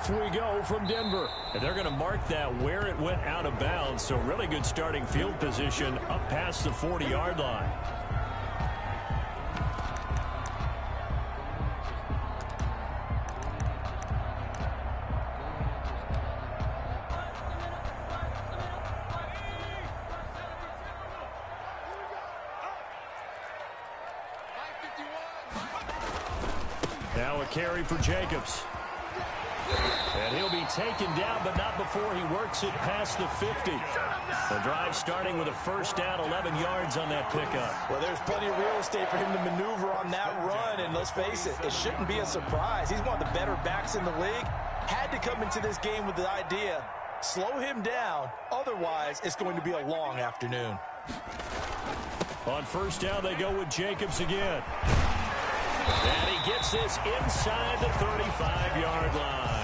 Off we go from Denver. And they're going to mark that where it went out of bounds. So really good starting field position up past the 40-yard line. Now a carry for Jacobs. And he'll be taken down, but not before he works it past the 50. The drive starting with a first down, 11 yards on that pickup. Well, there's plenty of real estate for him to maneuver on that run, and let's face it, it shouldn't be a surprise. He's one of the better backs in the league. Had to come into this game with the idea, slow him down, otherwise it's going to be a long afternoon. On first down, they go with Jacobs again. And he gets this inside the 35-yard line.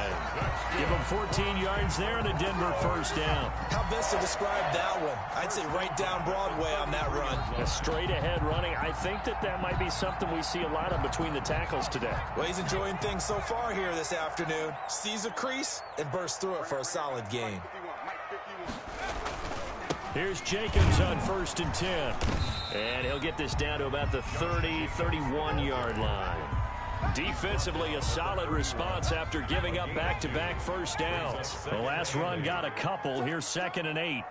Give him 14 yards there and a Denver first down. How best to describe that one? I'd say right down Broadway on that run. A straight-ahead running. I think that might be something we see a lot of between the tackles today. Well, he's enjoying things so far here this afternoon. Sees a crease and bursts through it for a solid gain. Here's Jacobs on first and 10. And he'll get this down to about the 30, 31-yard line. Defensively, a solid response after giving up back-to-back first downs. The last run got a couple. Here's 2nd and 8.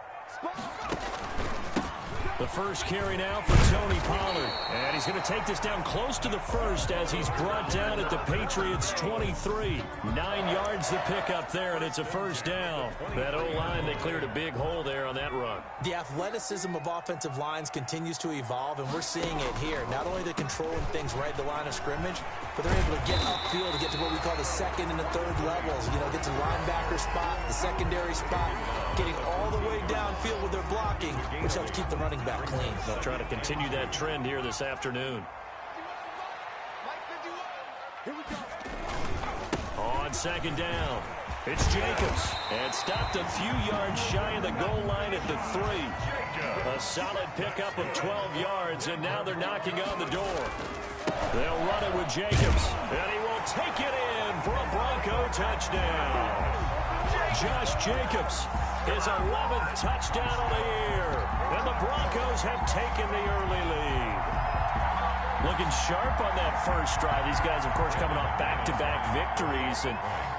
The first carry now for Tony Pollard. And he's going to take this down close to the first as he's brought down at the Patriots' 23. 9 yards the pickup there, and it's a first down. That O-line, they cleared a big hole there on that run. The athleticism of offensive lines continues to evolve, and we're seeing it here. Not only they're controlling things right at the line of scrimmage, but they're able to get upfield to get to what we call the second and the third levels. You know, get to linebacker spot, the secondary spot, getting all the way downfield with their blocking, which helps keep the running back clean. They'll try to continue that trend here this afternoon. On second down, it's Jacobs. And stopped a few yards shy of the goal line at the 3. A solid pickup of 12 yards, and now they're knocking on the door. They'll run it with Jacobs, and he will take it in for a Bronco touchdown. Josh Jacobs, his 11th touchdown of the year, and the Broncos have taken the early lead. Looking sharp on that first drive. These guys, of course, coming off back-to-back victories, and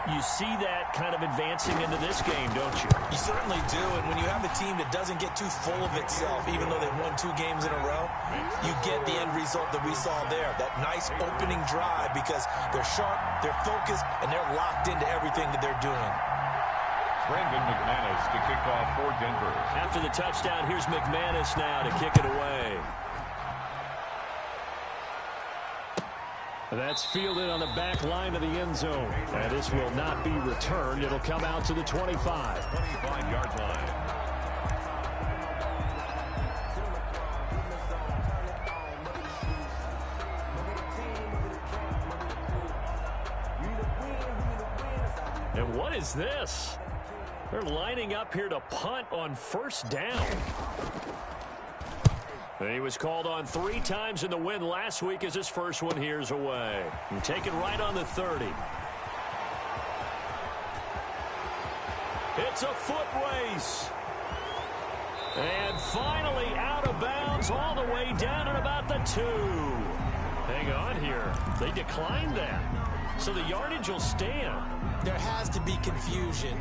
you see that kind of advancing into this game, don't you? You certainly do, and when you have a team that doesn't get too full of itself, even though they've won 2 games in a row, you get the end result that we saw there, that nice opening drive, because they're sharp, they're focused, and they're locked into everything that they're doing. Brandon McManus to kick off for Denver. After the touchdown, here's McManus now to kick it away. That's fielded on the back line of the end zone. And this will not be returned. It'll come out to the 25. 25-yard line. And what is this? They're lining up here to punt on first down. And he was called on 3 times in the win last week as his first one here's away. And taken right on the 30. It's a foot race. And finally out of bounds all the way down at about the 2. Hang on here. They declined that. So the yardage will stand. There has to be confusion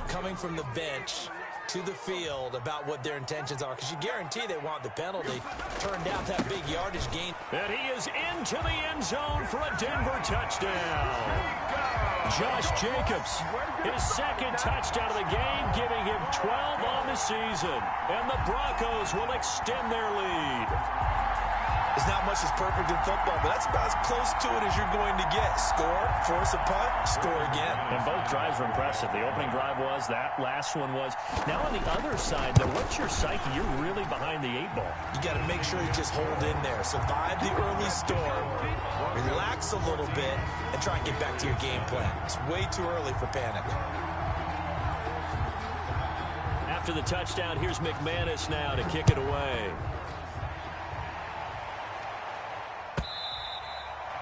coming from the bench to the field about what their intentions are, because you guarantee they want the penalty. Turn down that big yardage gain. And he is into the end zone for a Denver touchdown. Josh Jacobs, his 2nd touchdown of the game, giving him 12 on the season. And the Broncos will extend their lead. There's not much that's perfect in football, but that's about as close to it as you're going to get. Score, force a punt, score again. And both drives were impressive. The opening drive was, that last one was. Now on the other side, though, what's your psyche? You're really behind the 8 ball. You got to make sure you just hold in there. Survive the early storm, relax a little bit, and try and get back to your game plan. It's way too early for panic. After the touchdown, here's McManus now to kick it away.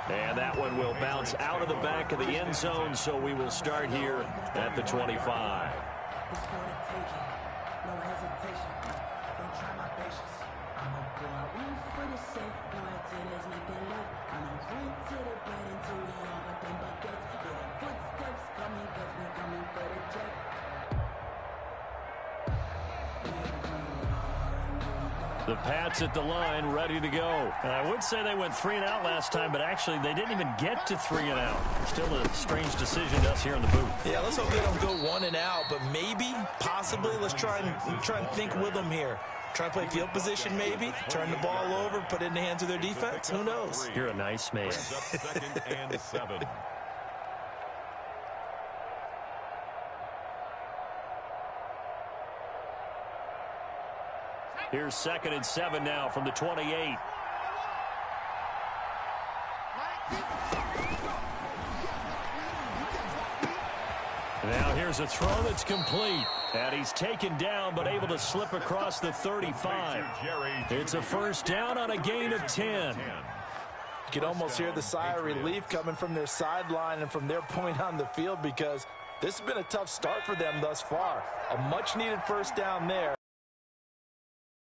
And that one will bounce out of the back of the end zone, so we will start here at the 25. The Pats at the line, ready to go. And I would say they went 3 and out last time, but actually they didn't even get to 3 and out. Still a strange decision to us here in the booth. Yeah, let's hope they don't go 1 and out, but maybe, possibly, let's try and think with them here. Try and play field position maybe, turn the ball over, put it in the hands of their defense. Who knows? You're a nice man. Second and 7. Here's 2nd and 7 now from the 28. Now here's a throw that's complete. And he's taken down but able to slip across the 35. It's a first down on a gain of 10. You can almost hear the sigh of relief coming from their sideline and from their point on the field, because this has been a tough start for them thus far. A much-needed first down there.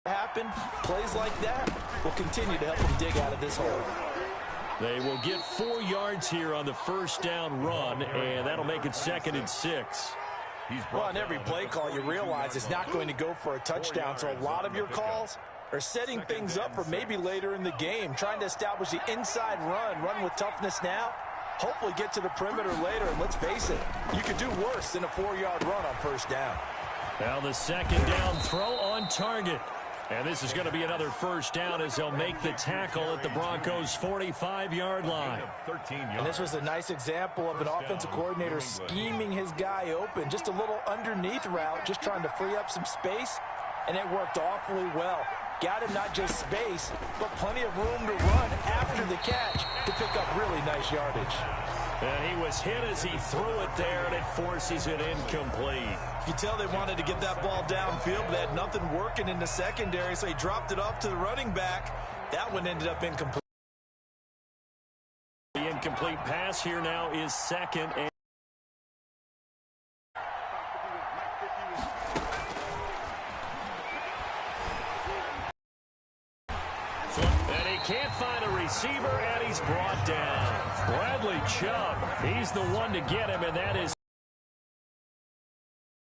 Happen, plays like that will continue to help them dig out of this hole. They will get 4 yards here on the first down run, and that'll make it 2nd and 6. Well, on every play call, you realize it's not going to go for a touchdown, so a lot of your calls are setting things up for maybe later in the game, trying to establish the inside run with toughness now, hopefully get to the perimeter later, and let's face it, you could do worse than a 4-yard run on first down. Now the 2nd down throw on target. And this is going to be another first down as they'll make the tackle at the Broncos' 45-yard line. And this was a nice example of an offensive coordinator scheming his guy open. Just a little underneath route, just trying to free up some space, and it worked awfully well. Got him not just space, but plenty of room to run after the catch to pick up really nice yardage. And he was hit as he threw it there, and it forces it incomplete. You can tell they wanted to get that ball downfield, but they had nothing working in the secondary, so he dropped it off to the running back. That one ended up incomplete. The incomplete pass here now is 2nd and can't find a receiver, and he's brought down. Bradley Chubb, he's the one to get him, and that is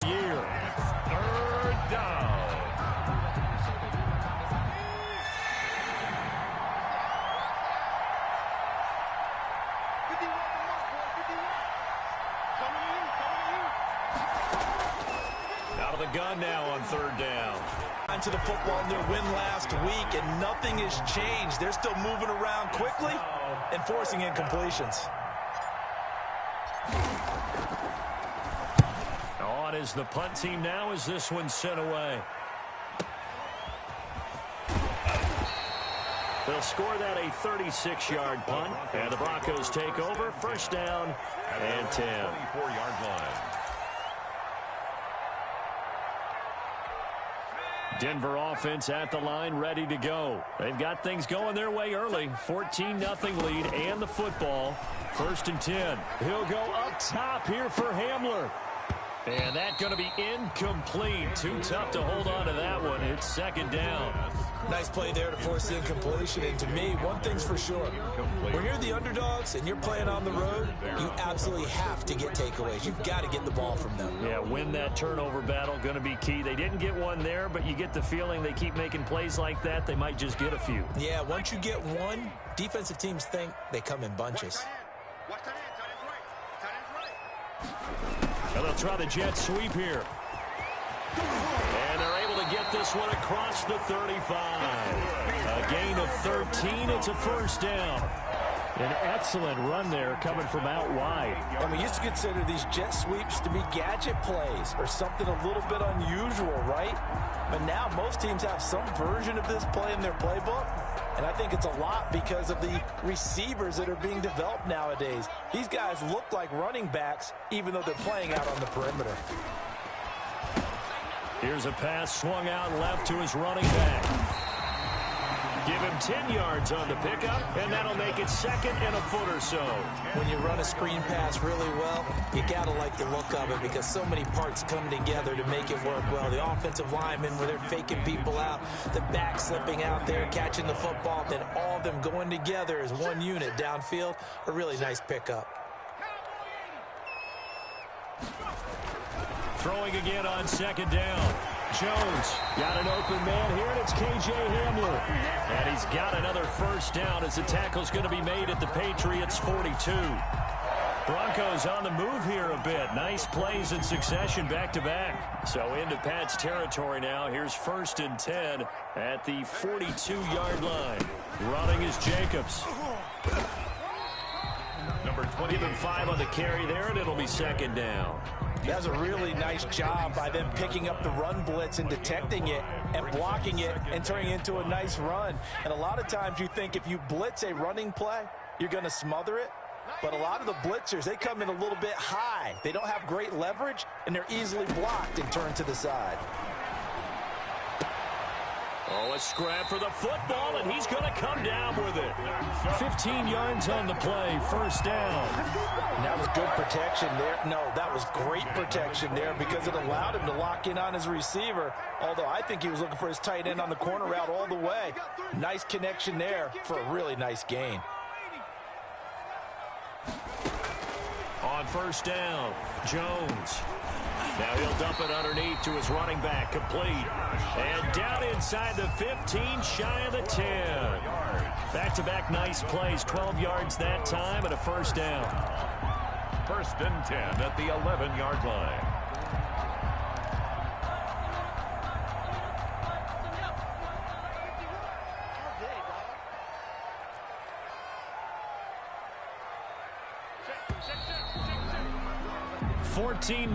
year. 3rd down. Out of the gun now on 3rd down. To the football in their win last week, and nothing has changed. They're still moving around quickly and forcing incompletions. On is the punt team now as this one's sent away. They'll score that a 36-yard punt, and the Broncos take over. First down and 10. 24-yard line. Denver offense at the line, ready to go. They've got things going their way early. 14-0 lead and the football. 1st and 10. He'll go up top here for Hamler. And that's going to be incomplete. Too tough to hold on to that one. It's 2nd down. Nice play there to force the incompletion. And to me, one thing's for sure. When you're the underdogs and you're playing on the road, you absolutely have to get takeaways. You've got to get the ball from them. Yeah, win that turnover battle, going to be key. They didn't get one there, but you get the feeling they keep making plays like that, they might just get a few. Yeah, once you get one, defensive teams think they come in bunches. Well, they'll try the jet sweep here. And they're able to get this one across the 35. A gain of 13. It's a first down. An excellent run there coming from out wide. And we used to consider these jet sweeps to be gadget plays or something a little bit unusual, right? But now most teams have some version of this play in their playbook. And I think it's a lot because of the receivers that are being developed nowadays. These guys look like running backs even though they're playing out on the perimeter. Here's a pass swung out left to his running back. Give him 10 yards on the pickup, and that'll make it 2nd and a foot or so. When you run a screen pass really well, you got to like the look of it because so many parts come together to make it work well. The offensive linemen, where they're faking people out, the back slipping out there, catching the football, then all of them going together as one unit downfield. A really nice pickup. Throwing again on 2nd down. Jones got an open man here, and it's K.J. Hamler. And he's got another first down as the tackle's going to be made at the Patriots' 42. Broncos on the move here a bit. Nice plays in succession back-to-back. So into Pat's territory now. Here's 1st and 10 at the 42-yard line. Running is Jacobs. Number 20. Give him 5 on the carry there, and it'll be 2nd down. That's a really nice job by them picking up the run blitz and detecting it and blocking it and turning it into a nice run. And a lot of times you think if you blitz a running play, you're going to smother it. But a lot of the blitzers, they come in a little bit high. They don't have great leverage, and they're easily blocked and turned to the side. Oh, a scrap for the football, and he's going to come down with it. 15 yards on the play, 1st down. And that was good protection there. No, that was great protection there because it allowed him to lock in on his receiver, although I think he was looking for his tight end on the corner route all the way. Nice connection there for a really nice gain. On 1st down, Jones. Now he'll dump it underneath to his running back, complete. And down inside the 15, shy of the 10. Back-to-back nice plays, 12 yards that time and a 1st down. 1st and 10 at the 11-yard line.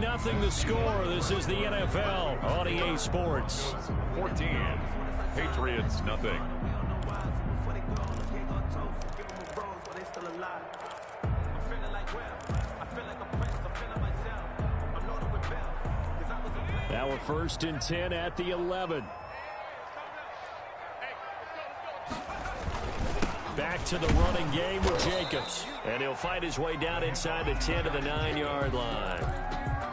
Nothing the score. This is the NFL on EA Sports. 14. Patriots, nothing. Now a 1st and 10 at the 11. Back to the running game with Jacobs. And he'll fight his way down inside the 10 to the 9-yard line.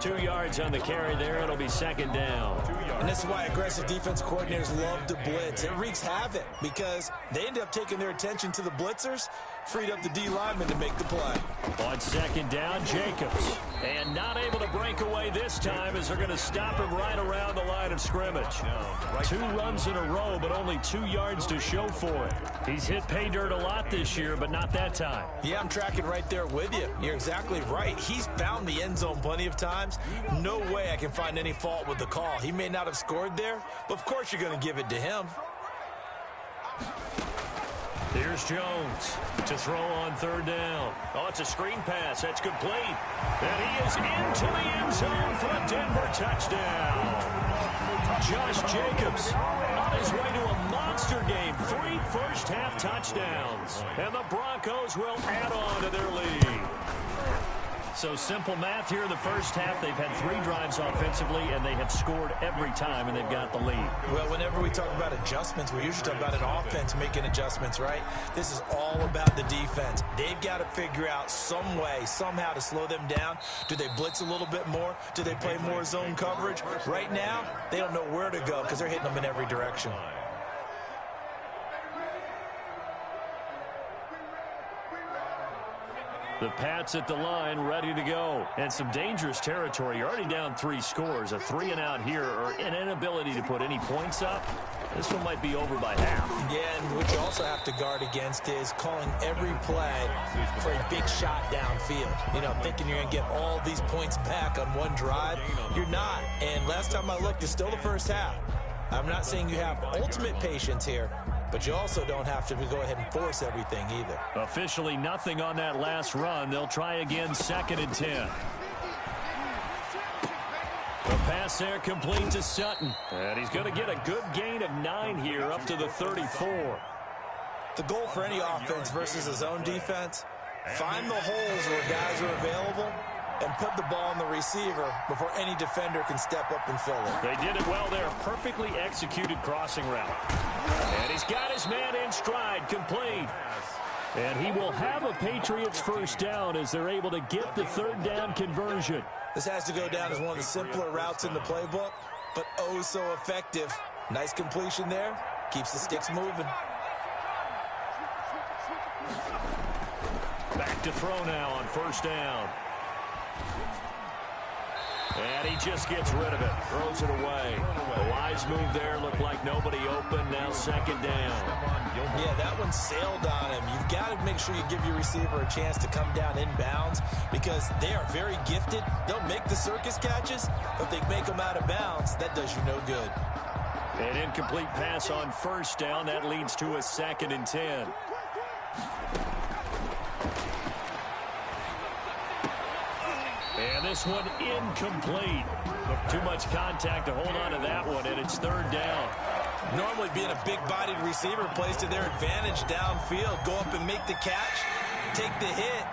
2 yards on the carry there. It'll be 2nd down. And this is why aggressive defense coordinators love to blitz. It wreaks havoc because they end up taking their attention to the blitzers, freed up the D lineman to make the play. On 2nd down, Jacobs. And not able to break away this time as they're going to stop him right around the line of scrimmage. 2 runs in a row, but only 2 yards to show for it. He's hit pay dirt a lot this year, but not that time. Yeah, I'm tracking right there with you. You're exactly right. He's found the end zone plenty of times. No way I can find any fault with the call. He may not have scored there, but of course you're going to give it to him. Here's Jones to throw on 3rd down. Oh, it's a screen pass. That's complete. And he is into the end zone for a Denver touchdown. Josh Jacobs on his way to a monster game. 3 first-half touchdowns. And the Broncos will add on to their lead. So simple math here in the first half. They've had 3 drives offensively, and they have scored every time, and they've got the lead. Well, whenever we talk about adjustments, we usually talk about an offense making adjustments, right? This is all about the defense. They've got to figure out some way, somehow to slow them down. Do they blitz a little bit more? Do they play more zone coverage? Right now, they don't know where to go because they're hitting them in every direction. The Pats at the line, ready to go. And some dangerous territory. You're already down 3 scores. A 3-and-out here, or an inability to put any points up. This one might be over by half. Yeah, and what you also have to guard against is calling every play for a big shot downfield. You know, thinking you're going to get all these points back on one drive. You're not. And last time I looked, it's still the first half. I'm not saying you have ultimate patience here, but you also don't have to go ahead and force everything either. Officially nothing on that last run. They'll try again, 2nd and 10. The pass there complete to Sutton. And he's going to get a good gain of 9 here up to the 34. The goal for any offense versus a zone defense, find the holes where guys are available and put the ball on the receiver before any defender can step up and fill it. They did it well there. Perfectly executed crossing route. And he's got his man in stride, complete. And he will have a Patriots first down as they're able to get the third down conversion. This has to go down as one of the simpler routes in the playbook, but oh so effective. Nice completion there. Keeps the sticks moving. Back to throw now on first down. And he just gets rid of it. Throws it away. A wise move there. Looked like nobody open. Now second down. Yeah, that one sailed on him. You've got to make sure you give your receiver a chance to come down inbounds because they are very gifted. They'll make the circus catches, but they make them out of bounds. That does you no good. An incomplete pass on first down. That leads to a 2nd and 10. And this one incomplete. Too much contact to hold on to that one, and it's third down. Normally being a big-bodied receiver plays to their advantage downfield. Go up and make the catch, take the hit,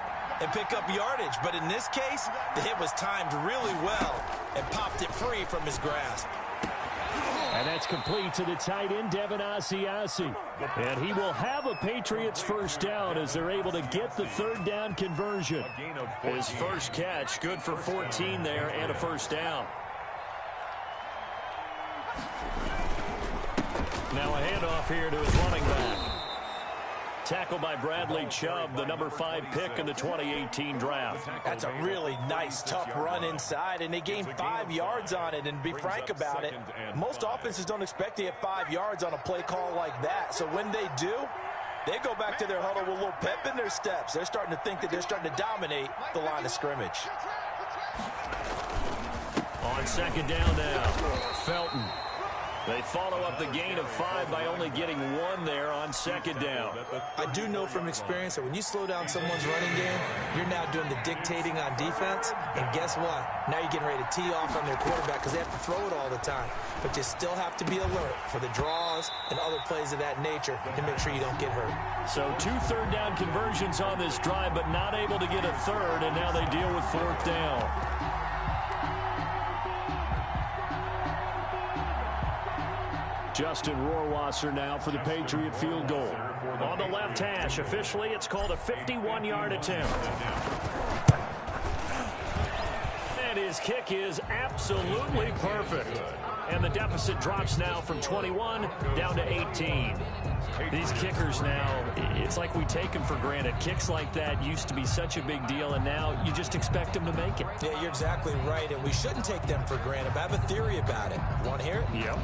and pick up yardage. But in this case, the hit was timed really well and popped it free from his grasp. And that's complete to the tight end, Devin Asiasi. And he will have a Patriots first down as they're able to get the third down conversion. His first catch, good for 14 there and a first down. Now a handoff here to his running back. Tackled by Bradley Chubb, the number 5 pick in the 2018 draft. That's a really nice, tough run inside, and they gained 5 yards on it. And be frank about it, most offenses don't expect to get 5 yards on a play call like that. So when they do, they go back to their huddle with a little pep in their steps. They're starting to think that they're starting to dominate the line of scrimmage. On second down now, Felton. They follow up the gain of 5 by only getting 1 there on second down. I do know from experience that when you slow down someone's running game, you're now doing the dictating on defense. And guess what? Now you're getting ready to tee off on their quarterback because they have to throw it all the time. But you still have to be alert for the draws and other plays of that nature to make sure you don't get hurt. So 2 third down conversions on this drive, but not able to get a third, and now they deal with fourth down. Justin Rohrwasser now for the Patriot field goal. On the left hash, officially it's called a 51-yard attempt. And his kick is absolutely perfect. And the deficit drops now from 21 down to 18. These kickers now, it's like we take them for granted. Kicks like that used to be such a big deal, and now you just expect them to make it. Yeah, you're exactly right, and we shouldn't take them for granted. But I have a theory about it. You want to hear it? Yep.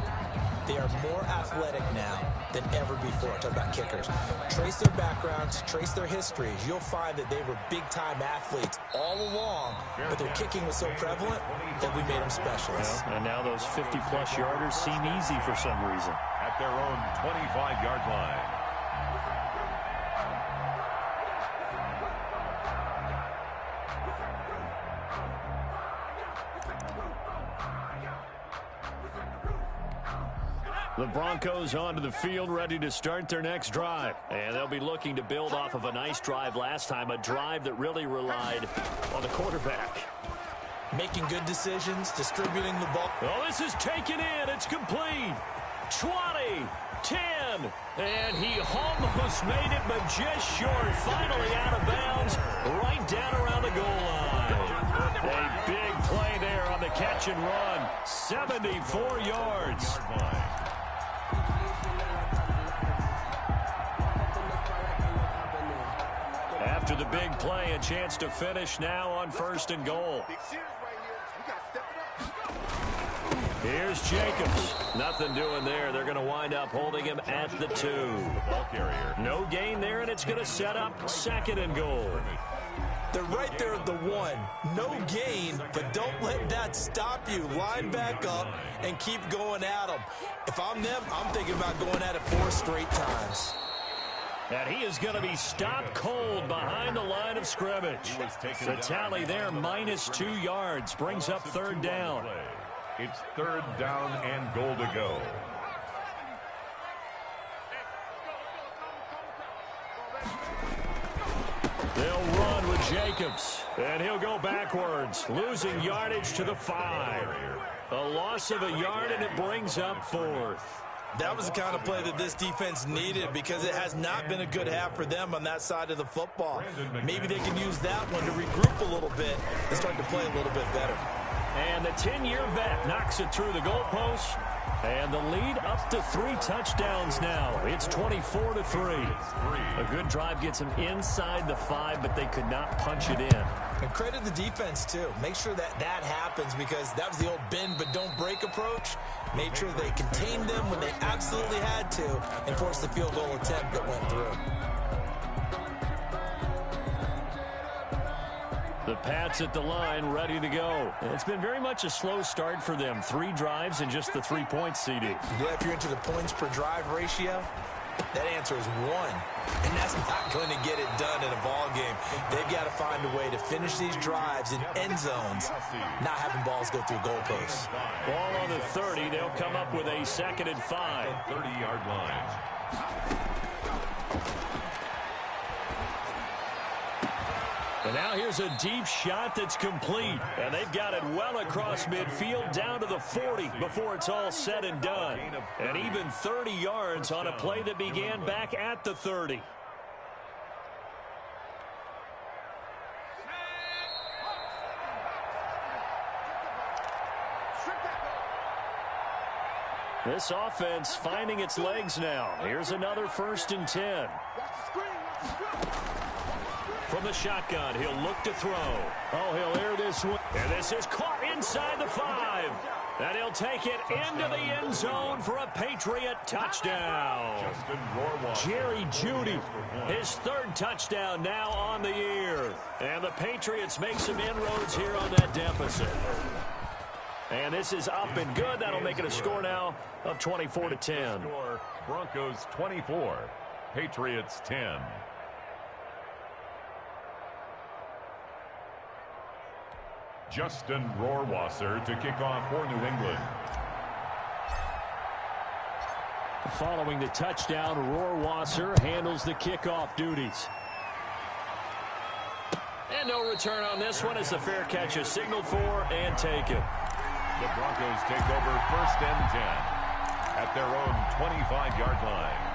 They are more athletic now than ever before. Talk about kickers. Trace their backgrounds, trace their histories. You'll find that they were big-time athletes all along, but their kicking was so prevalent that we made them specialists. Yeah, and now those 50-plus yarders seem easy for some reason. At their own 25-yard line. The Broncos onto the field, ready to start their next drive. And they'll be looking to build off of a nice drive last time, a drive that really relied on the quarterback. Making good decisions, distributing the ball. Oh, this is taken in. It's complete. 20, 10, and he almost made it, but just short. Finally out of bounds, right down around the goal line. A big play there on the catch and run. 74 yards. After the big play, a chance to finish now on first and goal. Here's Jacobs. Nothing doing there. They're going to wind up holding him at the 2. No gain there, and it's going to set up second and goal. They're right there at the 1. No gain, but don't let that stop you. Line back up and keep going at them. If I'm them, I'm thinking about going at it 4 straight times. And he is going to be stopped cold behind the line of scrimmage. The tally there, minus 2 yards, brings up third down. It's third down and goal to go. They'll run with Jacobs. And he'll go backwards, losing yardage to the 5. A loss of a yard, and it brings up 4th. That was the kind of play that this defense needed because it has not been a good half for them on that side of the football. Maybe they can use that one to regroup a little bit and start to play a little bit better. And the 10-year vet knocks it through the goalpost. And the lead up to 3 touchdowns now. It's 24-3. A good drive gets them inside the 5, but they could not punch it in. And credit the defense, too. Make sure that that happens because that was the old bend but don't break approach. Made sure they contained them when they absolutely had to and forced the field goal attempt that went through. The Pats at the line, ready to go. It's been very much a slow start for them. 3 drives and just the 3 points, CD. Yeah, if you're into the points per drive ratio, that answer is 1. And that's not going to get it done in a ball game. They've got to find a way to finish these drives in end zones, not having balls go through goalposts. Ball on the 30. They'll come up with a 2nd and 5. 30-yard line. And now here's a deep shot that's complete. And they've got it well across midfield down to the 40 before it's all said and done. And even 30 yards on a play that began back at the 30. This offense finding its legs now. Here's another 1st and 10. From the shotgun, he'll look to throw. Oh, he'll air this one. And this is caught inside the 5. And he'll take it into the end zone for a Patriot touchdown. Jerry Jeudy, his 3rd touchdown now on the year. And the Patriots make some inroads here on that deficit. And this is up and good. That'll make it a score now of 24-10. Broncos 24, Patriots 10. Justin Rohrwasser to kick off for New England. Following the touchdown, Rohrwasser handles the kickoff duties. And no return on this one as the fair catch is signaled for and taken. The Broncos take over 1st and 10 at their own 25-yard line.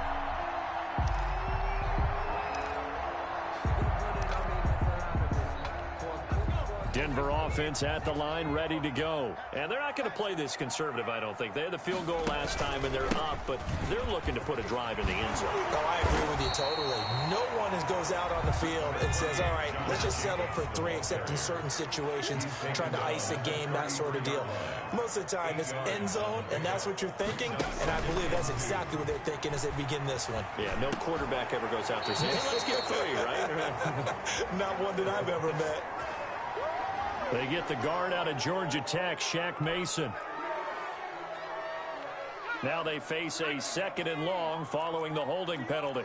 Denver offense at the line, ready to go. And they're not going to play this conservative, I don't think. They had the field goal last time, and they're up, but they're looking to put a drive in the end zone. Oh, I agree with you totally. No one goes out on the field and says, all right, let's just settle for 3, except in certain situations, trying to ice a game, that sort of deal. Most of the time, it's end zone, and that's what you're thinking, and I believe that's exactly what they're thinking as they begin this one. Yeah, no quarterback ever goes out there saying, hey, let's get 3, right? Not one that I've ever met. They get the guard out of Georgia Tech, Shaq Mason. Now they face a 2nd and long following the holding penalty.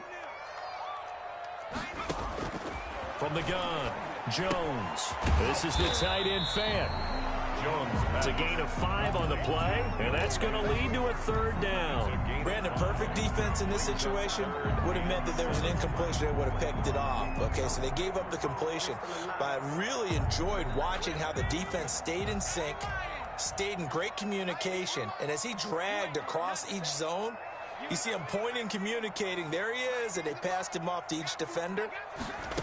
From the gun, Jones. This is the tight end fan. It's a gain of 5 on the play, and that's going to lead to a 3rd down. Brandon, perfect defense in this situation would have meant that there was an incompletion that would have picked it off. Okay, so they gave up the completion, but I really enjoyed watching how the defense stayed in sync, stayed in great communication, and as he dragged across each zone, you see him pointing, communicating. There he is, and they passed him off to each defender.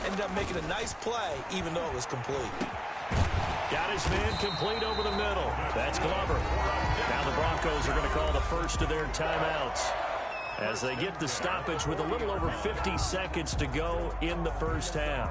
Ended up making a nice play, even though it was complete. Got his man complete over the middle. That's Glover. Now the Broncos are going to call the first of their timeouts as they get the stoppage with a little over 50 seconds to go in the first half.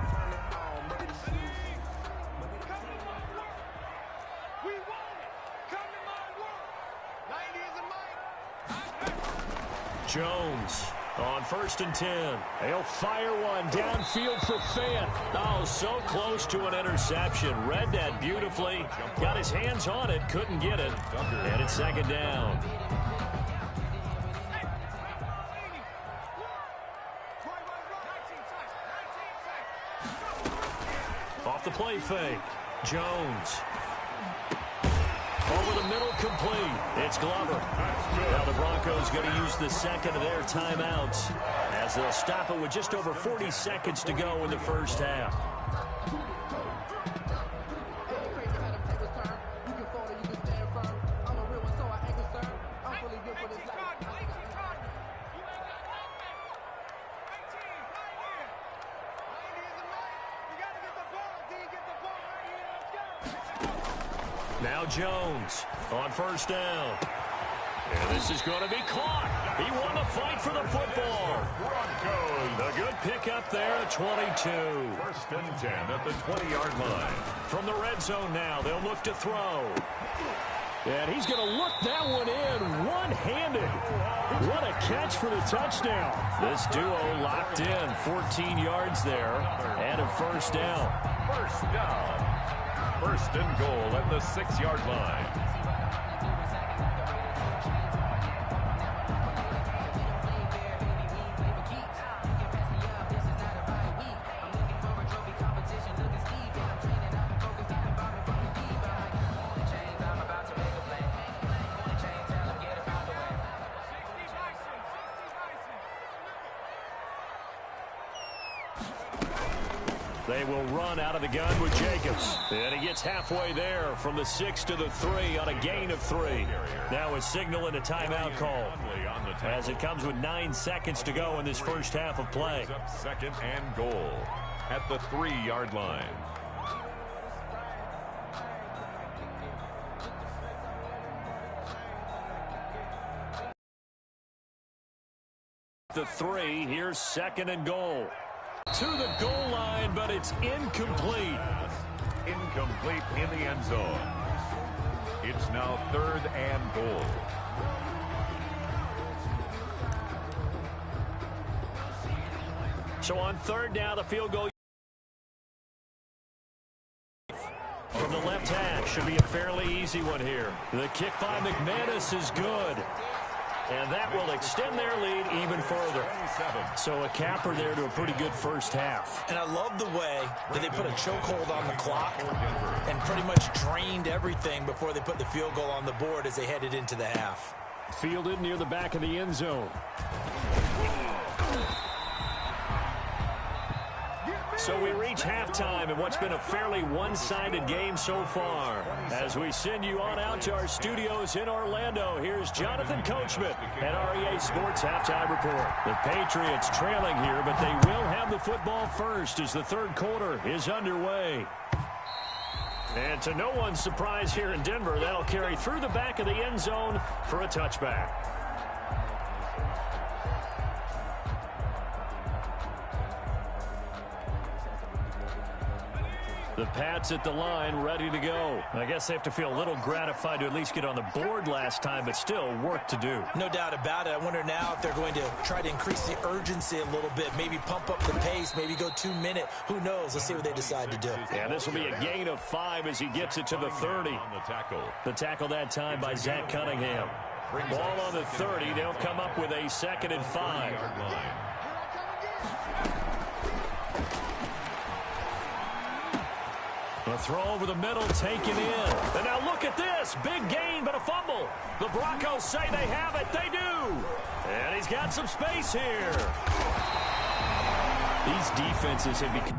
Jones on 1st and 10. He'll fire one downfield for Fant. Oh, so close to an interception. Read that beautifully. Got his hands on it. Couldn't get it. And it's 2nd down. Off the play fake. Jones. Over the middle, complete. It's Glover. Now the Broncos going to use the second of their timeouts as they'll stop it with just over 40 seconds to go in the first half. Now Jones on first down. And this is going to be caught. He won the fight for the football. Broncos. A good pickup there at 22. First and 10 at the 20-yard line. From the red zone now, they'll look to throw. And he's going to look that one in one-handed. What a catch for the touchdown. This duo locked in 14 yards there and a first down. First down. First and goal at the 6-yard line. They will run out of the gun with Jacobs. And he gets halfway there from the 6 to the 3 on a gain of 3. Now a signal and a timeout call as it comes with 9 seconds to go in this first half of play. Second and goal at the 3-yard line. The 3, here's second and goal. To the goal line, but it's incomplete. Incomplete in the end zone. It's now third and goal. So on third down, the field goal from the left hash should be a fairly easy one here. The kick by McManus is good. And that will extend their lead even further. So a capper there to a pretty good first half. And I love the way that they put a chokehold on the clock and pretty much drained everything before they put the field goal on the board as they headed into the half. Fielded near the back of the end zone. So we reach halftime in what's been a fairly one-sided game so far. As we send you on out to our studios in Orlando, here's Jonathan Coachman at REA Sports Halftime Report. The Patriots trailing here, but they will have the football first as the third quarter is underway. And to no one's surprise here in Denver, that'll carry through the back of the end zone for a touchback. The Pats at the line, ready to go. I guess they have to feel a little gratified to at least get on the board last time, but still work to do. No doubt about it. I wonder now if they're going to try to increase the urgency a little bit, maybe pump up the pace, maybe go 2-minute. Who knows? Let's see what they decide to do. Yeah, this will be a gain of 5 as he gets it to the 30. The tackle that time by Zach Cunningham. Ball on the 30. They'll come up with a 2nd and 5. A throw over the middle, taken in. And now look at this. Big gain, but a fumble. The Broncos say they have it. They do. And he's got some space here. These defenses have become